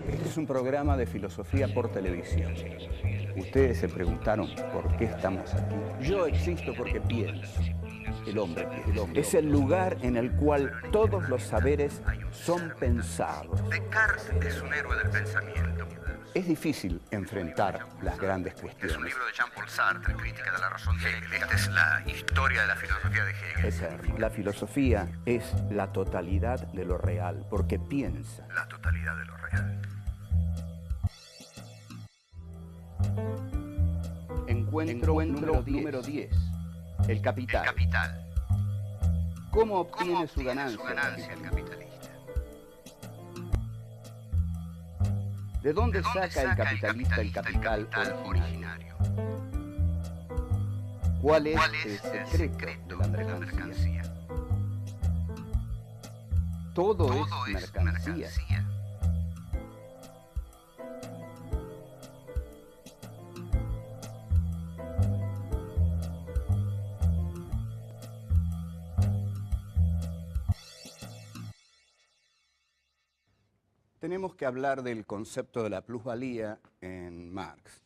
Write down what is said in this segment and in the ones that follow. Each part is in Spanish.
Este es un programa de filosofía por televisión. Ustedes se preguntaron por qué estamos aquí. Yo existo porque pienso. El hombre piensa. Es el lugar en el cual todos los saberes son pensados. Descartes es un héroe del pensamiento. Es difícil enfrentar las grandes Es cuestiones. un libro de Jean-Paul Sartre, Crítica de la razón de Hegel. Esta es la historia de la filosofía de Hegel. Eterno. La filosofía es la totalidad de lo real, porque piensa. La totalidad de lo real. Encuentro número 10. El capital. El capital. ¿Cómo ¿Cómo obtiene su ganancia el capitalista? ¿De dónde ¿De dónde saca el capitalista el capital originario? originario? ¿Cuál es ¿Cuál el es el secreto secreto de la de la mercancía? mercancía? Todo Todo es es mercancía. mercancía. Tenemos que hablar del concepto de la plusvalía en Marx.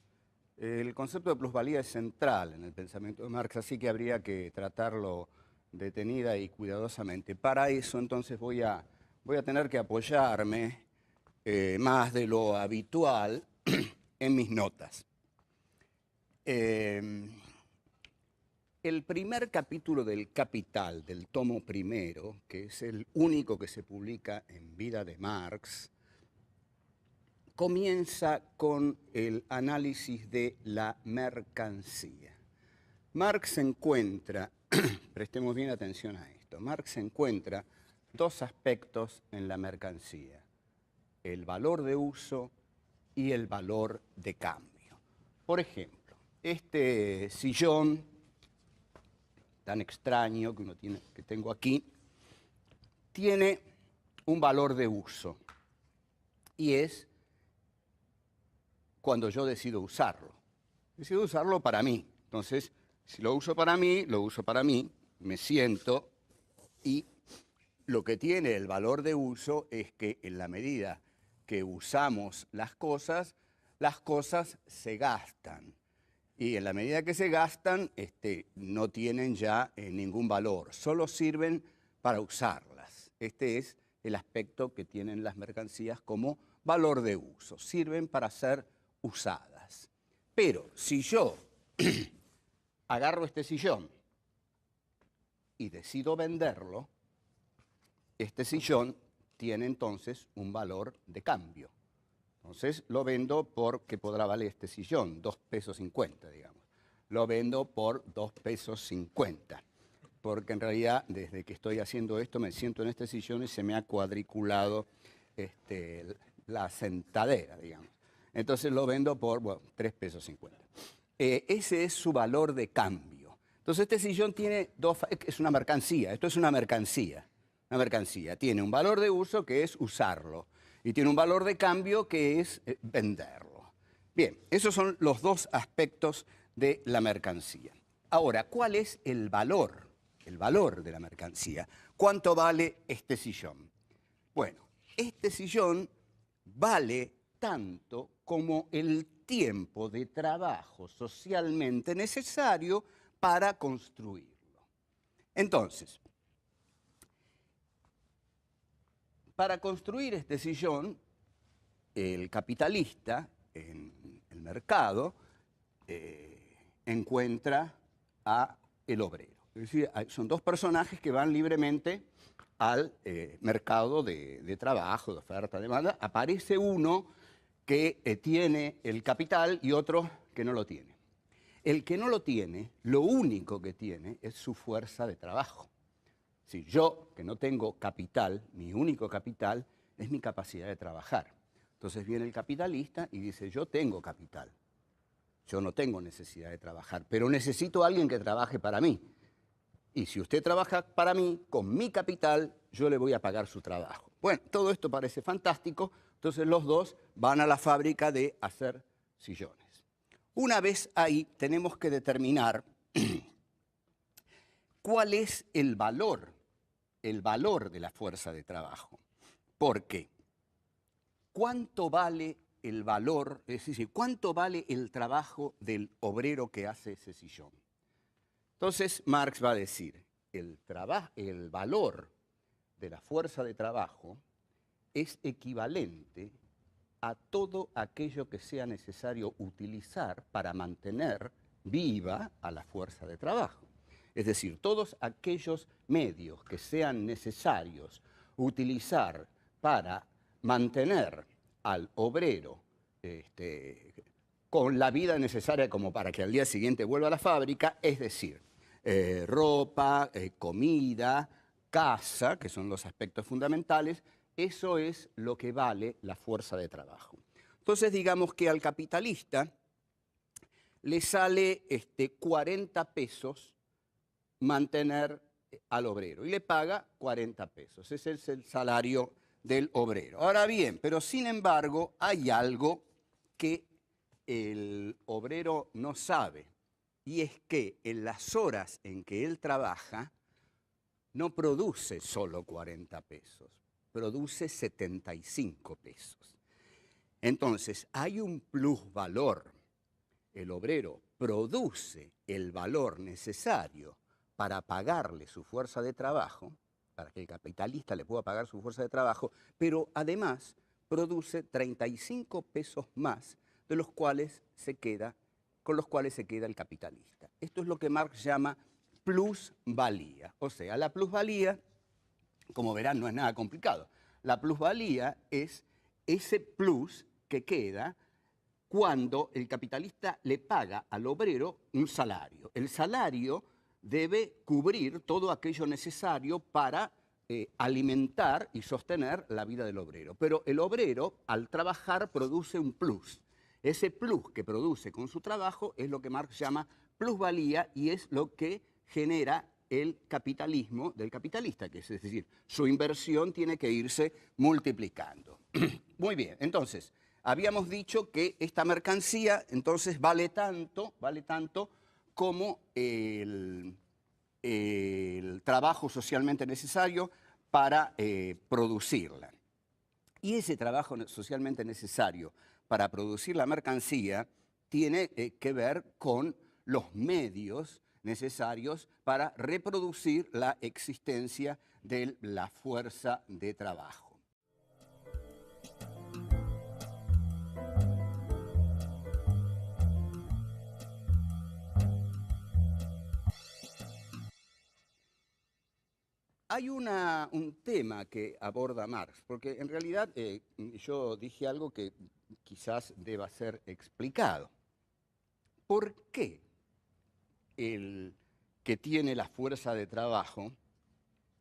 El concepto de plusvalía es central en el pensamiento de Marx, así que habría que tratarlo detenida y cuidadosamente. Para eso, entonces, voy a tener que apoyarme más de lo habitual en mis notas. El primer capítulo del Capital, del tomo primero, que es el único que se publica en vida de Marx, comienza con el análisis de la mercancía. Marx encuentra, prestemos bien atención a esto, Marx encuentra dos aspectos en la mercancía: el valor de uso y el valor de cambio. Por ejemplo, este sillón tan extraño que tengo aquí, tiene un valor de uso, y es cuando yo decido usarlo. Decido usarlo para mí. Entonces, si lo uso para mí, me siento, y lo que tiene el valor de uso es que en la medida que usamos las cosas se gastan. Y en la medida que se gastan, no tienen ya ningún valor, solo sirven para usarlas. Este es el aspecto que tienen las mercancías como valor de uso, sirven para ser usadas. Pero si yo agarro este sillón y decido venderlo, este sillón tiene entonces un valor de cambio. Entonces lo vendo por, ¿qué podrá valer este sillón? 2,50 pesos, digamos. Lo vendo por 2,50 pesos, porque en realidad desde que estoy haciendo esto me siento en este sillón y se me ha cuadriculado la sentadera, digamos. Entonces lo vendo por 3,50 pesos. Ese es su valor de cambio. Entonces este sillón tiene es una mercancía, esto es una mercancía. Una mercancía tiene un valor de uso, que es usarlo, y tiene un valor de cambio, que es venderlo. Bien, esos son los dos aspectos de la mercancía. Ahora, ¿cuál es el valor? El valor de la mercancía. ¿Cuánto vale este sillón? Bueno, este sillón vale tanto como el tiempo de trabajo socialmente necesario para construirlo. Entonces, para construir este sillón, el capitalista en el mercado encuentra a el obrero. Es decir, son dos personajes que van libremente al mercado de trabajo, de oferta, demanda. Aparece uno que tiene el capital y otro que no lo tiene. El que no lo tiene, lo único que tiene es su fuerza de trabajo. Si yo, que no tengo capital, mi único capital es mi capacidad de trabajar. Entonces viene el capitalista y dice: yo tengo capital, yo no tengo necesidad de trabajar, pero necesito a alguien que trabaje para mí. Y si usted trabaja para mí, con mi capital, yo le voy a pagar su trabajo. Bueno, todo esto parece fantástico, entonces los dos van a la fábrica de hacer sillones. Una vez ahí, tenemos que determinar cuál es el valor el valor de la fuerza de trabajo. ¿Por qué? ¿Cuánto vale el valor, es decir, cuánto vale el trabajo del obrero que hace ese sillón? Entonces Marx va a decir, el valor de la fuerza de trabajo es equivalente a todo aquello que sea necesario utilizar para mantener viva a la fuerza de trabajo. Es decir, todos aquellos medios que sean necesarios utilizar para mantener al obrero con la vida necesaria como para que al día siguiente vuelva a la fábrica, es decir, ropa, comida, casa, que son los aspectos fundamentales, eso es lo que vale la fuerza de trabajo. Entonces digamos que al capitalista le sale 40 pesos mantener al obrero y le paga 40 pesos. Ese es el salario del obrero. Ahora bien, pero sin embargo hay algo que el obrero no sabe, y es que en las horas en que él trabaja no produce solo 40 pesos, produce 75 pesos. Entonces hay un plusvalor. El obrero produce el valor necesario para pagarle su fuerza de trabajo, para que el capitalista le pueda pagar su fuerza de trabajo, pero además produce 35 pesos más de los cuales con los cuales se queda el capitalista. Esto es lo que Marx llama plusvalía. O sea, la plusvalía, como verán, no es nada complicado. La plusvalía es ese plus que queda cuando el capitalista le paga al obrero un salario. El salario debe cubrir todo aquello necesario para alimentar y sostener la vida del obrero. Pero el obrero, al trabajar, produce un plus. Ese plus que produce con su trabajo es lo que Marx llama plusvalía y es lo que genera el capitalismo del capitalista, que es decir, su inversión tiene que irse multiplicando. Muy bien, entonces, habíamos dicho que esta mercancía entonces vale tanto como el trabajo socialmente necesario para producirla. Y ese trabajo socialmente necesario para producir la mercancía tiene que ver con los medios necesarios para reproducir la existencia de la fuerza de trabajo. Hay un tema que aborda Marx, porque en realidad yo dije algo que quizás deba ser explicado. ¿Por qué el que tiene la fuerza de trabajo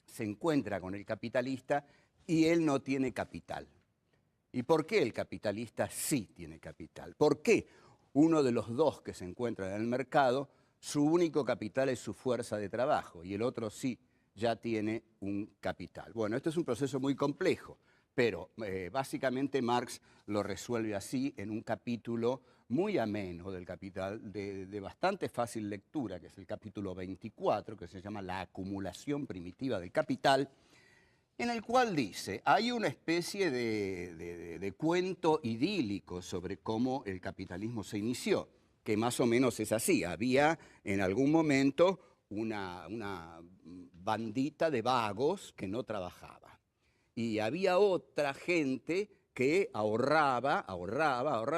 se encuentra con el capitalista y él no tiene capital? ¿Y por qué el capitalista sí tiene capital? ¿Por qué uno de los dos que se encuentran en el mercado, su único capital es su fuerza de trabajo y el otro sí ya tiene un capital? Bueno, esto es un proceso muy complejo, pero básicamente Marx lo resuelve así en un capítulo muy ameno del Capital, de bastante fácil lectura, que es el capítulo 24, que se llama La acumulación primitiva del capital, en el cual dice, hay una especie de cuento idílico sobre cómo el capitalismo se inició, que más o menos es así. Había en algún momento una bandita de vagos que no trabajaba. Y había otra gente que ahorraba,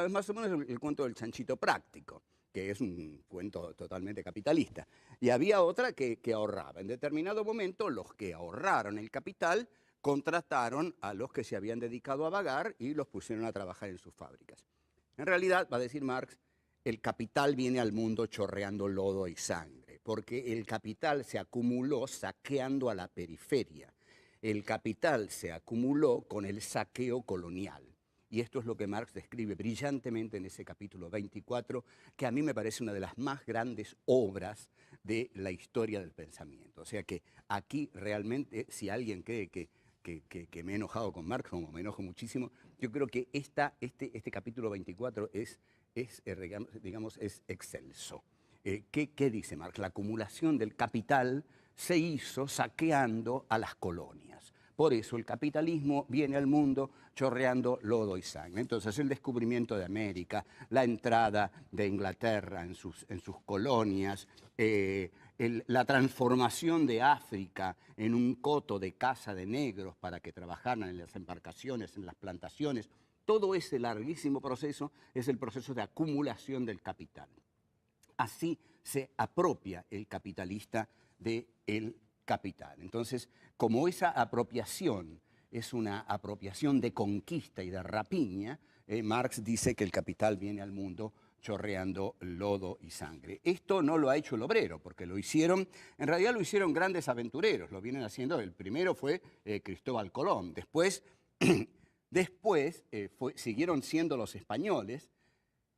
es más o menos el cuento del chanchito práctico, que es un cuento totalmente capitalista. Y había otra que ahorraba. En determinado momento, los que ahorraron el capital contrataron a los que se habían dedicado a vagar y los pusieron a trabajar en sus fábricas. En realidad, va a decir Marx, el capital viene al mundo chorreando lodo y sangre, porque el capital se acumuló saqueando a la periferia. El capital se acumuló con el saqueo colonial. Y esto es lo que Marx describe brillantemente en ese capítulo 24, que a mí me parece una de las más grandes obras de la historia del pensamiento. O sea que aquí realmente, si alguien cree que me he enojado con Marx, como me enojo muchísimo, yo creo que este capítulo 24 es excelso. ¿Qué dice Marx? La acumulación del capital se hizo saqueando a las colonias. Por eso el capitalismo viene al mundo chorreando lodo y sangre. Entonces el descubrimiento de América, la entrada de Inglaterra en sus colonias, la transformación de África en un coto de caza de negros para que trabajaran en las embarcaciones, en las plantaciones, todo ese larguísimo proceso es el proceso de acumulación del capital. Así se apropia el capitalista del capital. Entonces, como esa apropiación es una apropiación de conquista y de rapiña, Marx dice que el capital viene al mundo chorreando lodo y sangre. Esto no lo ha hecho el obrero, porque lo hicieron, en realidad lo hicieron grandes aventureros, lo vienen haciendo, el primero fue Cristóbal Colón, después siguieron siendo los españoles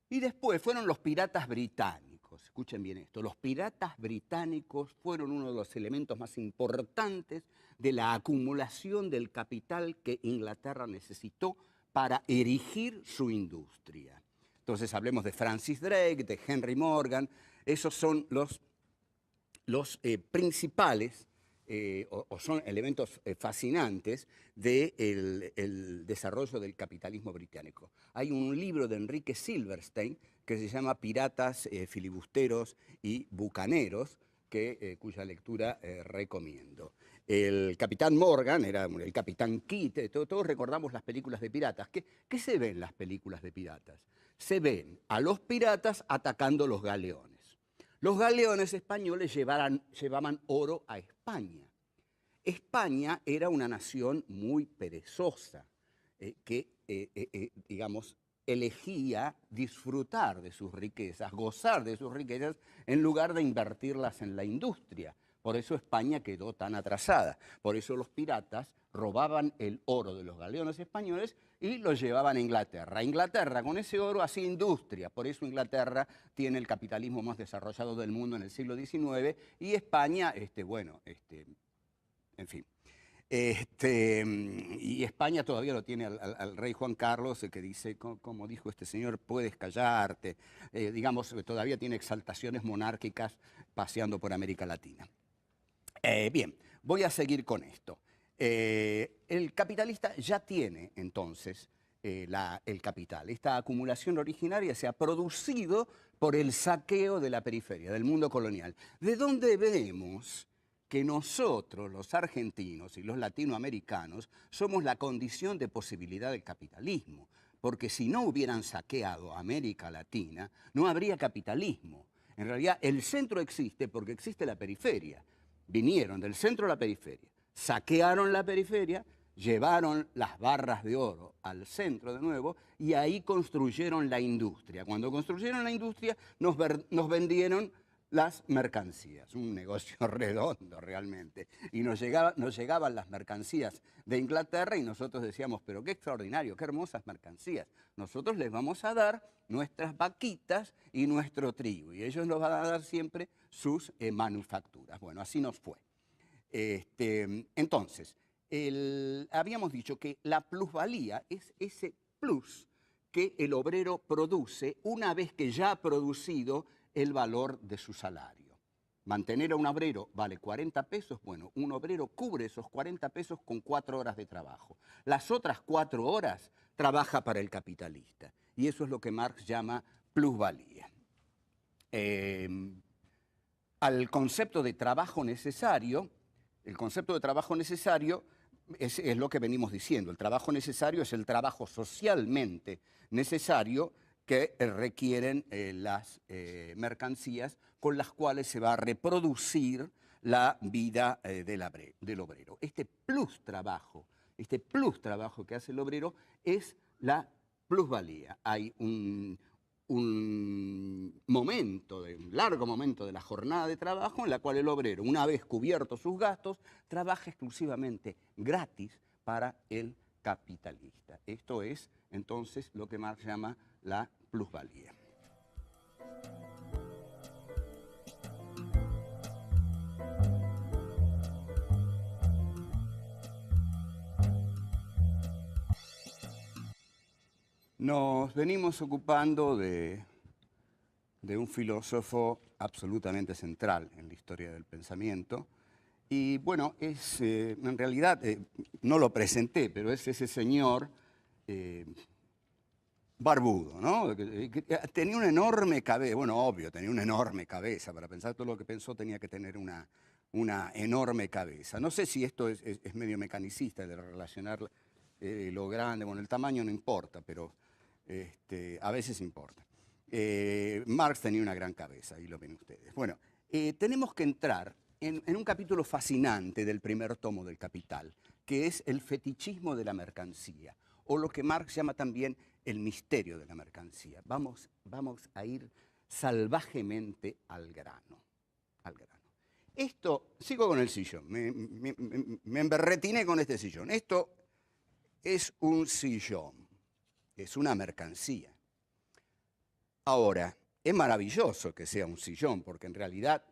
y después fueron los piratas británicos. Escuchen bien esto, los piratas británicos fueron uno de los elementos más importantes de la acumulación del capital que Inglaterra necesitó para erigir su industria. Entonces hablemos de Francis Drake, de Henry Morgan, esos son los principales o son elementos fascinantes del desarrollo del capitalismo británico. Hay un libro de Enrique Silverstein que se llama Piratas, Filibusteros y Bucaneros, cuya lectura recomiendo. El capitán Morgan era el capitán Kidd, todos recordamos las películas de piratas. ¿Qué se ve en las películas de piratas? Se ven a los piratas atacando los galeones. Los galeones españoles llevaban oro a España. España era una nación muy perezosa, digamos, elegía disfrutar de sus riquezas, gozar de sus riquezas, en lugar de invertirlas en la industria. Por eso España quedó tan atrasada. Por eso los piratas robaban el oro de los galeones españoles y lo llevaban a Inglaterra. Inglaterra con ese oro hacía industria. Por eso Inglaterra tiene el capitalismo más desarrollado del mundo en el siglo XIX y España, en fin. Y España todavía lo tiene al rey Juan Carlos, que dice, como dijo este señor, puedes callarte. Digamos, todavía tiene exaltaciones monárquicas paseando por América Latina. Bien, voy a seguir con esto. El capitalista ya tiene entonces el capital. Esta acumulación originaria se ha producido por el saqueo de la periferia, del mundo colonial. ¿De dónde vemos que nosotros, los argentinos y los latinoamericanos, somos la condición de posibilidad del capitalismo? Porque si no hubieran saqueado América Latina, no habría capitalismo. En realidad, el centro existe porque existe la periferia. Vinieron del centro a la periferia, saquearon la periferia, llevaron las barras de oro al centro de nuevo y ahí construyeron la industria. Cuando construyeron la industria nos vendieron las mercancías, un negocio redondo realmente. Y nos llegaban las mercancías de Inglaterra y nosotros decíamos, pero qué extraordinario, qué hermosas mercancías. Nosotros les vamos a dar nuestras vaquitas y nuestro trigo y ellos nos van a dar siempre sus manufacturas. Bueno, así nos fue. Entonces, habíamos dicho que la plusvalía es ese plus que el obrero produce una vez que ya ha producido el valor de su salario. Mantener a un obrero vale 40 pesos, bueno, un obrero cubre esos 40 pesos con 4 horas de trabajo. Las otras 4 horas trabaja para el capitalista. Y eso es lo que Marx llama plusvalía. Al concepto de trabajo necesario, el concepto de trabajo necesario es lo que venimos diciendo. El trabajo necesario es el trabajo socialmente necesario que requieren las mercancías con las cuales se va a reproducir la vida del obrero. Este plus trabajo que hace el obrero es la plusvalía. Hay un largo momento de la jornada de trabajo en la cual el obrero, una vez cubiertos sus gastos, trabaja exclusivamente gratis para el capitalista. Esto es entonces lo que Marx llama la plusvalía. Nos venimos ocupando de un filósofo absolutamente central en la historia del pensamiento, Y bueno, en realidad no lo presenté, pero es ese señor barbudo, ¿no? Tenía una enorme cabeza, bueno, obvio, tenía una enorme cabeza. Para pensar todo lo que pensó tenía que tener una enorme cabeza. No sé si esto es medio mecanicista, de relacionar lo grande, bueno, el tamaño no importa, pero a veces importa. Marx tenía una gran cabeza, ahí lo ven ustedes. Bueno, tenemos que entrar en un capítulo fascinante del primer tomo del Capital, que es el fetichismo de la mercancía, o lo que Marx llama también el misterio de la mercancía. Vamos a ir salvajemente al grano. Esto, sigo con el sillón, me emberretiné con este sillón. Esto es un sillón, es una mercancía. Ahora, es maravilloso que sea un sillón, porque en realidad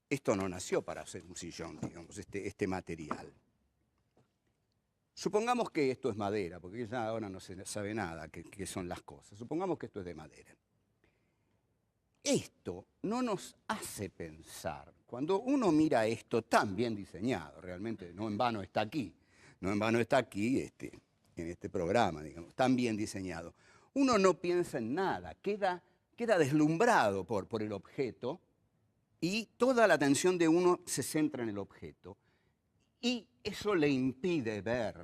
esto no nació para ser un sillón, digamos, este material. Supongamos que esto es madera, porque ya ahora no se sabe nada qué son las cosas. Supongamos que esto es de madera. Esto no nos hace pensar, cuando uno mira esto tan bien diseñado, realmente no en vano está aquí, en este programa, digamos, tan bien diseñado, uno no piensa en nada, queda deslumbrado por el objeto y toda la atención de uno se centra en el objeto. Y eso le impide ver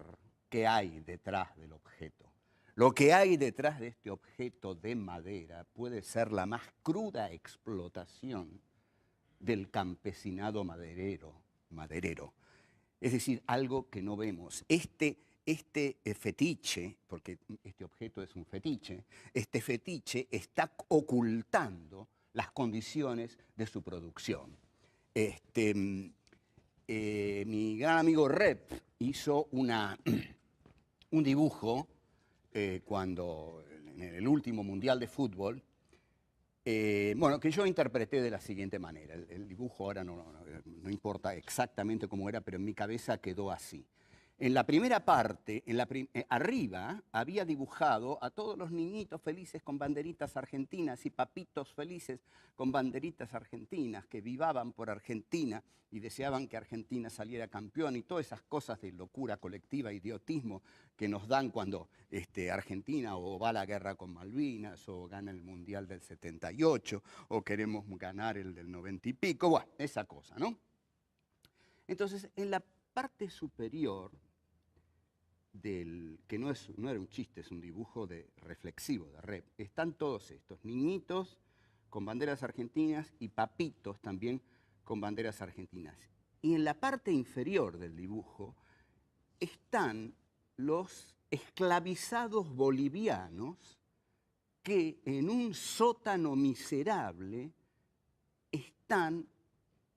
qué hay detrás del objeto. Lo que hay detrás de este objeto de madera puede ser la más cruda explotación del campesinado maderero. Es decir, algo que no vemos. Este fetiche, porque este objeto es un fetiche, este fetiche está ocultando las condiciones de su producción. Mi gran amigo Rep hizo un dibujo cuando en el último Mundial de Fútbol, bueno, que yo interpreté de la siguiente manera. El dibujo ahora no importa exactamente cómo era, pero en mi cabeza quedó así. En la primera parte, arriba, había dibujado a todos los niñitos felices con banderitas argentinas y papitos felices con banderitas argentinas que vivaban por Argentina y deseaban que Argentina saliera campeón y todas esas cosas de locura colectiva, idiotismo que nos dan cuando Argentina o va a la guerra con Malvinas o gana el Mundial del 78 o queremos ganar el del 90 y pico, bueno, esa cosa, ¿no? Entonces, en la parte superior que no era un chiste, es un dibujo reflexivo de Rep, están todos estos niñitos con banderas argentinas y papitos también con banderas argentinas. Y en la parte inferior del dibujo están los esclavizados bolivianos que en un sótano miserable están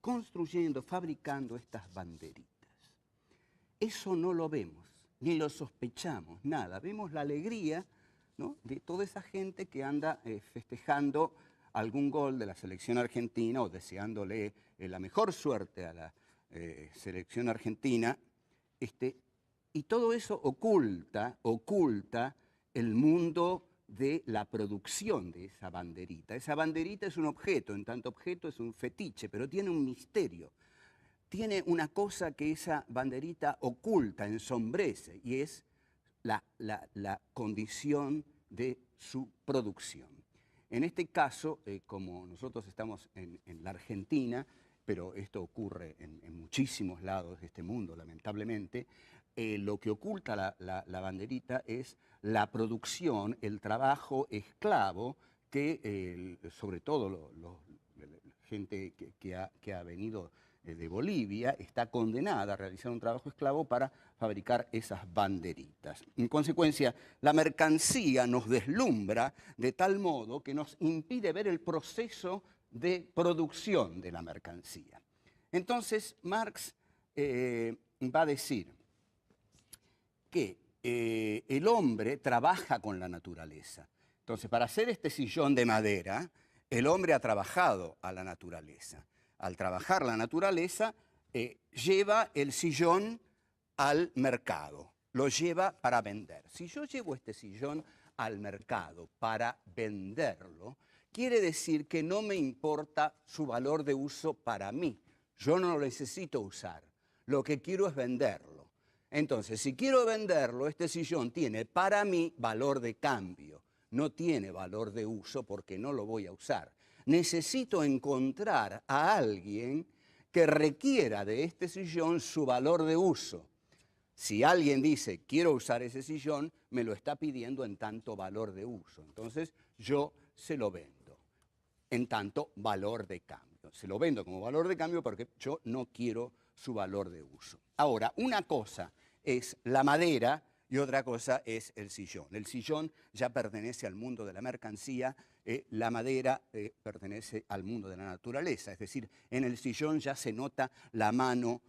construyendo, fabricando estas banderitas. Eso no lo vemos, ni lo sospechamos, nada. Vemos la alegría, ¿no?, de toda esa gente que anda festejando algún gol de la selección argentina o deseándole la mejor suerte a la selección argentina. Y todo eso oculta el mundo de la producción de esa banderita. Esa banderita es un objeto, en tanto objeto es un fetiche, pero tiene un misterio. Tiene una cosa que esa banderita oculta, ensombrece, y es la condición de su producción. En este caso, como nosotros estamos en la Argentina, pero esto ocurre en muchísimos lados de este mundo, lamentablemente, lo que oculta la banderita es la producción, el trabajo esclavo que, sobre todo la gente que ha venido de Bolivia, está condenada a realizar un trabajo esclavo para fabricar esas banderitas. En consecuencia, la mercancía nos deslumbra de tal modo que nos impide ver el proceso de producción de la mercancía. Entonces, Marx va a decir que el hombre trabaja con la naturaleza. Entonces, para hacer este sillón de madera, el hombre ha trabajado a la naturaleza. Al trabajar la naturaleza, lleva el sillón al mercado, lo lleva para vender. Si yo llevo este sillón al mercado para venderlo, quiere decir que no me importa su valor de uso para mí. Yo no lo necesito usar. Lo que quiero es venderlo. Entonces, si quiero venderlo, este sillón tiene para mí valor de cambio. No tiene valor de uso porque no lo voy a usar. Necesito encontrar a alguien que requiera de este sillón su valor de uso. Si alguien dice, quiero usar ese sillón, me lo está pidiendo en tanto valor de uso. Entonces, yo se lo vendo en tanto valor de cambio. Se lo vendo como valor de cambio porque yo no quiero su valor de uso. Ahora, una cosa es la madera y otra cosa es el sillón. El sillón ya pertenece al mundo de la mercancía, la madera pertenece al mundo de la naturaleza. Es decir, en el sillón ya se nota la mano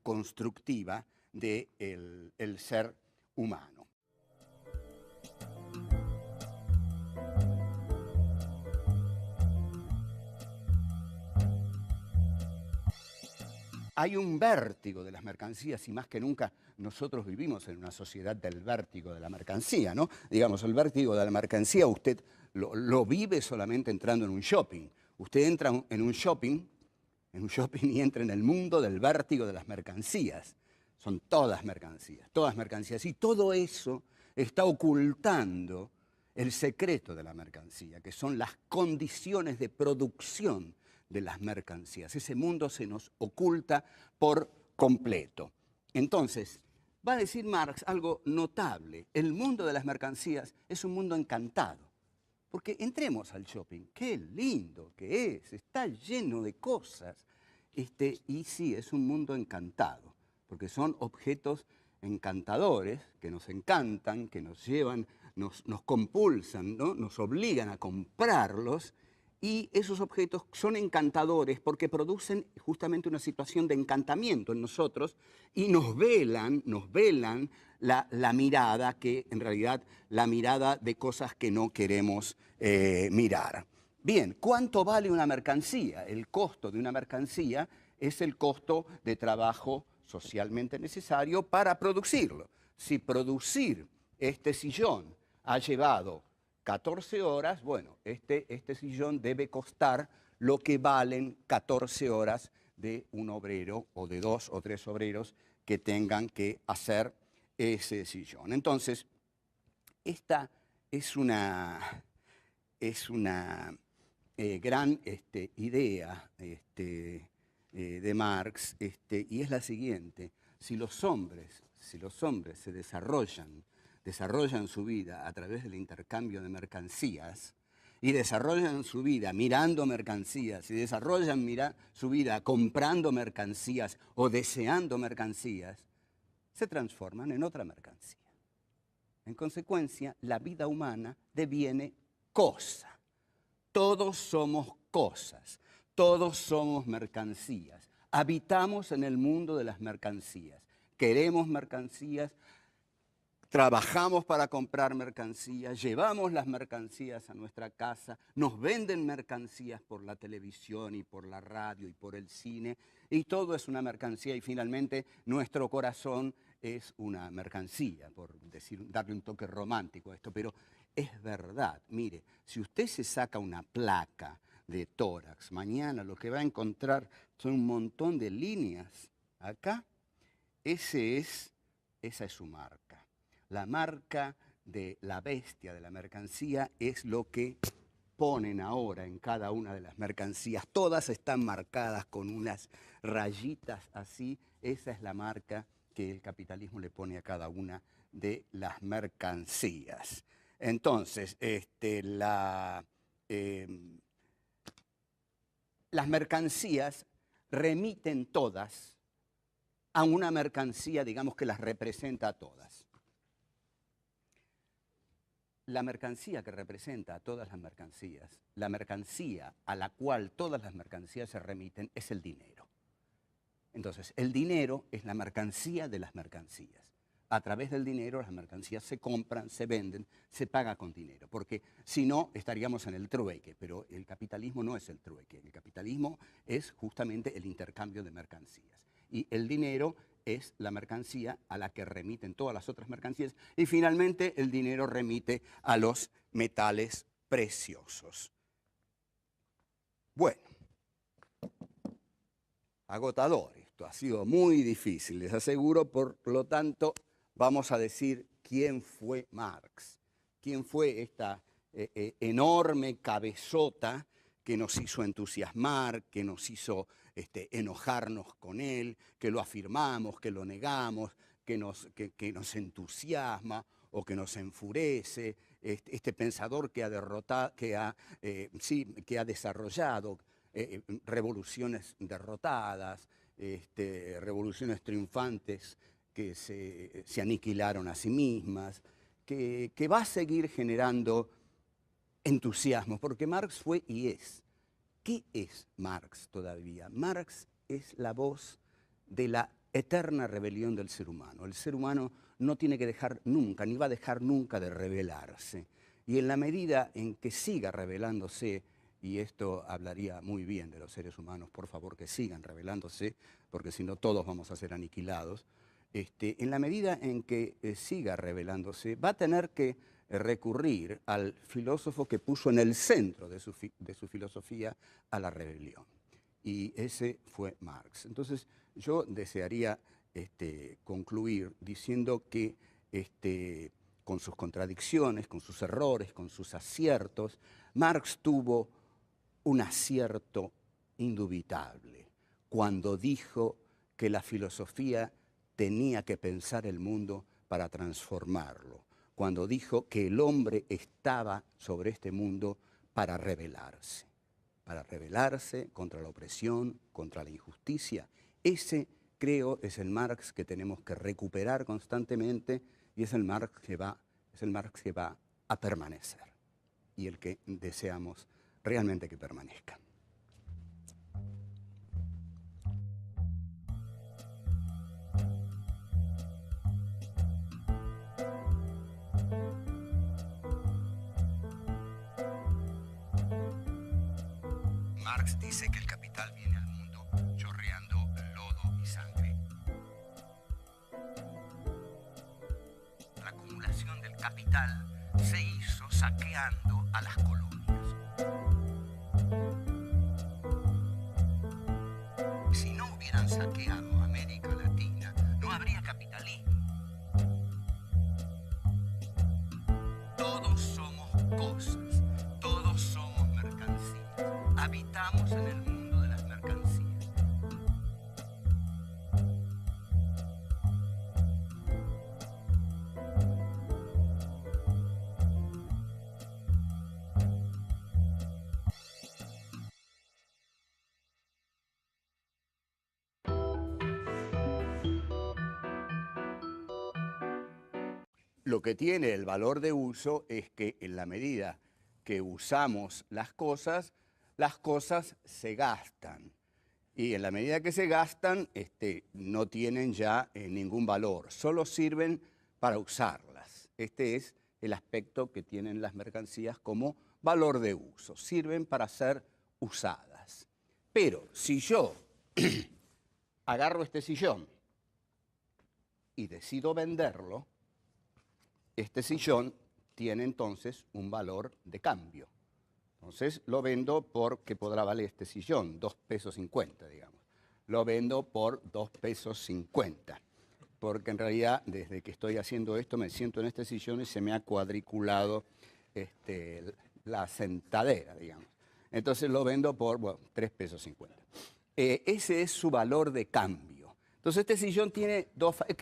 constructiva del ser humano. Hay un vértigo de las mercancías y más que nunca nosotros vivimos en una sociedad del vértigo de la mercancía, ¿no? Digamos, el vértigo de la mercancía usted lo vive solamente entrando en un shopping. Usted entra en un shopping y entra en el mundo del vértigo de las mercancías. Son todas mercancías. Y todo eso está ocultando el secreto de la mercancía, que son las condiciones de producción de las mercancías. Ese mundo se nos oculta por completo. Entonces, va a decir Marx algo notable. El mundo de las mercancías es un mundo encantado. Porque entremos al shopping. ¡Qué lindo que es! Está lleno de cosas. Y sí, es un mundo encantado. Porque son objetos encantadores que nos encantan, que nos llevan, nos compulsan, ¿no? Nos obligan a comprarlos. Y esos objetos son encantadores porque producen justamente una situación de encantamiento en nosotros y nos velan la mirada, que en realidad la mirada de cosas que no queremos mirar. Bien, ¿cuánto vale una mercancía? El costo de una mercancía es el costo de trabajo socialmente necesario para producirlo. Si producir este sillón ha llevado 14 horas, bueno, este sillón debe costar lo que valen 14 horas de un obrero o de 2 o 3 obreros que tengan que hacer ese sillón. Entonces, esta es una gran idea de Marx, y es la siguiente: si los hombres se desarrollan su vida a través del intercambio de mercancías y desarrollan su vida mirando mercancías y desarrollan su vida comprando mercancías o deseando mercancías, se transforman en otra mercancía. En consecuencia, la vida humana deviene cosa. Todos somos cosas, todos somos mercancías. Habitamos en el mundo de las mercancías. Queremos mercancías. Trabajamos para comprar mercancías, llevamos las mercancías a nuestra casa, nos venden mercancías por la televisión y por la radio y por el cine, y todo es una mercancía y finalmente nuestro corazón es una mercancía, por darle un toque romántico a esto, pero es verdad. Mire, si usted se saca una placa de tórax, mañana lo que va a encontrar son un montón de líneas acá. Esa es su marca. La marca de la bestia de la mercancía es lo que ponen ahora en cada una de las mercancías. Todas están marcadas con unas rayitas así. Esa es la marca que el capitalismo le pone a cada una de las mercancías. Entonces, las mercancías remiten todas a una mercancía, digamos, que las representa a todas. La mercancía que representa a todas las mercancías, la mercancía a la cual todas las mercancías se remiten, es el dinero. Entonces, el dinero es la mercancía de las mercancías. A través del dinero las mercancías se compran, se venden, se paga con dinero, porque si no estaríamos en el trueque, pero el capitalismo no es el trueque, el capitalismo es justamente el intercambio de mercancías. Y el dinero es la mercancía a la que remiten todas las otras mercancías y finalmente el dinero remite a los metales preciosos. Bueno, agotador. Esto ha sido muy difícil, les aseguro. Por lo tanto, vamos a decir quién fue Marx. ¿Quién fue esta enorme cabezota que nos hizo entusiasmar, que nos hizo enojarnos con él, que lo afirmamos, que lo negamos, que nos entusiasma o que nos enfurece? Este pensador que ha desarrollado revoluciones derrotadas, revoluciones triunfantes que se aniquilaron a sí mismas, que va a seguir generando entusiasmo, porque Marx fue y es. ¿Qué es Marx todavía? Marx es la voz de la eterna rebelión del ser humano. El ser humano no tiene que dejar nunca, ni va a dejar nunca de rebelarse. Y en la medida en que siga rebelándose, y esto hablaría muy bien de los seres humanos, por favor que sigan rebelándose, porque si no todos vamos a ser aniquilados, en la medida en que siga rebelándose, va a tener que recurrir al filósofo que puso en el centro de su filosofía a la rebelión. Y ese fue Marx. Entonces, yo desearía concluir diciendo que con sus contradicciones, con sus errores, con sus aciertos, Marx tuvo un acierto indubitable cuando dijo que la filosofía tenía que pensar el mundo para transformarlo, cuando dijo que el hombre estaba sobre este mundo para rebelarse contra la opresión, contra la injusticia. Ese, creo, es el Marx que tenemos que recuperar constantemente y es el Marx que va a permanecer y el que deseamos realmente que permanezca. Marx dice que el capital viene al mundo chorreando lodo y sangre. La acumulación del capital se hizo saqueando a las colonias. Si no hubieran saqueado América Latina, no habría capitalismo. Todos somos cosas, todos somos mercancías. Habitamos en el mundo de las mercancías. Lo que tiene el valor de uso es que en la medida que usamos las cosas se gastan. Y en la medida que se gastan, no tienen ya ningún valor, solo sirven para usarlas. Este es el aspecto que tienen las mercancías como valor de uso, sirven para ser usadas. Pero si yo agarro este sillón y decido venderlo, este sillón tiene entonces un valor de cambio. Entonces lo vendo por, ¿qué podrá valer este sillón? 2,50 pesos, digamos. Lo vendo por 2,50 pesos. Porque en realidad, desde que estoy haciendo esto, me siento en este sillón y se me ha cuadriculado la sentadera, digamos. Entonces lo vendo por, 3,50 pesos. Ese es su valor de cambio. Entonces este sillón tiene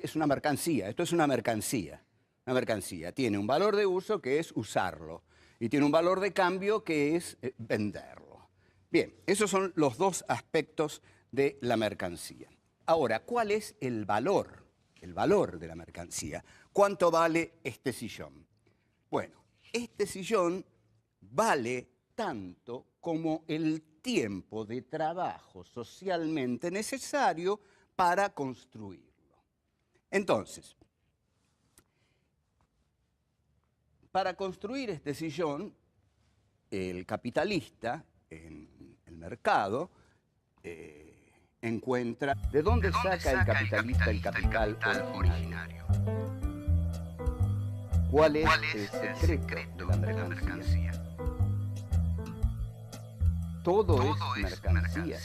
es una mercancía, esto es una mercancía. Una mercancía tiene un valor de uso que es usarlo y tiene un valor de cambio que es venderlo. Bien, esos son los dos aspectos de la mercancía. Ahora, ¿cuál es el valor? El valor de la mercancía. ¿Cuánto vale este sillón? Bueno, este sillón vale tanto como el tiempo de trabajo socialmente necesario para construirlo. Entonces, para construir este sillón, el capitalista en el mercado encuentra... ¿De dónde saca el capitalista el capital originario? ¿Cuál es el secreto de la mercancía? Todo es mercancía.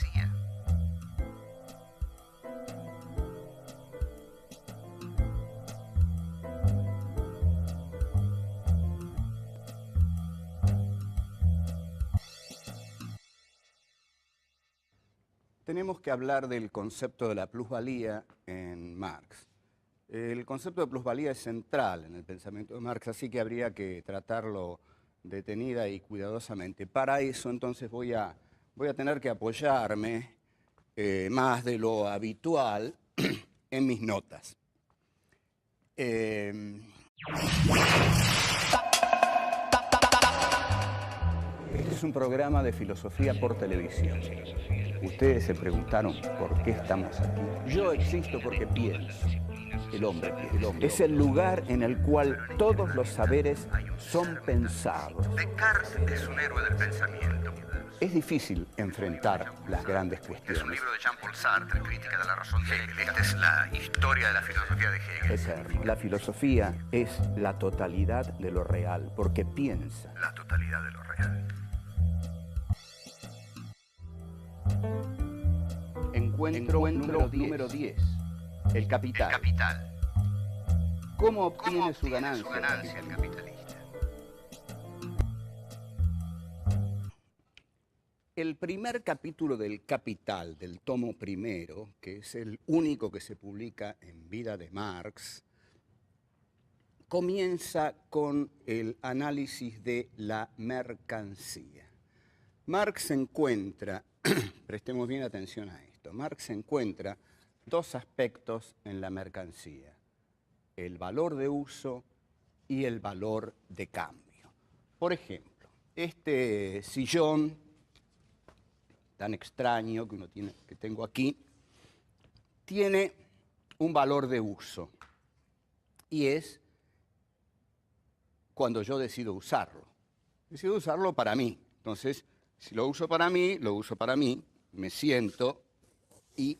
tenemos que hablar del concepto de la plusvalía en Marx. El concepto de plusvalía es central en el pensamiento de Marx, así que habría que tratarlo detenida y cuidadosamente. Para eso, entonces, voy a tener que apoyarme más de lo habitual en mis notas. Este es un programa de filosofía por televisión. Ustedes se preguntaron por qué estamos aquí. Yo existo porque pienso. El hombre piensa. Es el lugar en el cual todos los saberes son pensados. Descartes es un héroe del pensamiento. Es difícil enfrentar las grandes Es un cuestiones. libro de Jean-Paul Sartre, Crítica de la razón de Hegel. Esta es la historia de la filosofía de Hegel. Eterno. La filosofía es la totalidad de lo real, porque piensa. La totalidad de lo real. Encuentro número 10. El capital. El capital. ¿Cómo ¿Cómo obtiene su ganancia, el el capitalista? capitalista? El primer capítulo del Capital, del tomo primero, que es el único que se publica en vida de Marx, comienza con el análisis de la mercancía. Marx encuentra, prestemos bien atención a esto, Marx encuentra dos aspectos en la mercancía: el valor de uso y el valor de cambio. Por ejemplo, este sillón tan extraño que tengo aquí, tiene un valor de uso, y es cuando yo decido usarlo. Decido usarlo para mí. Entonces, si lo uso para mí, me siento y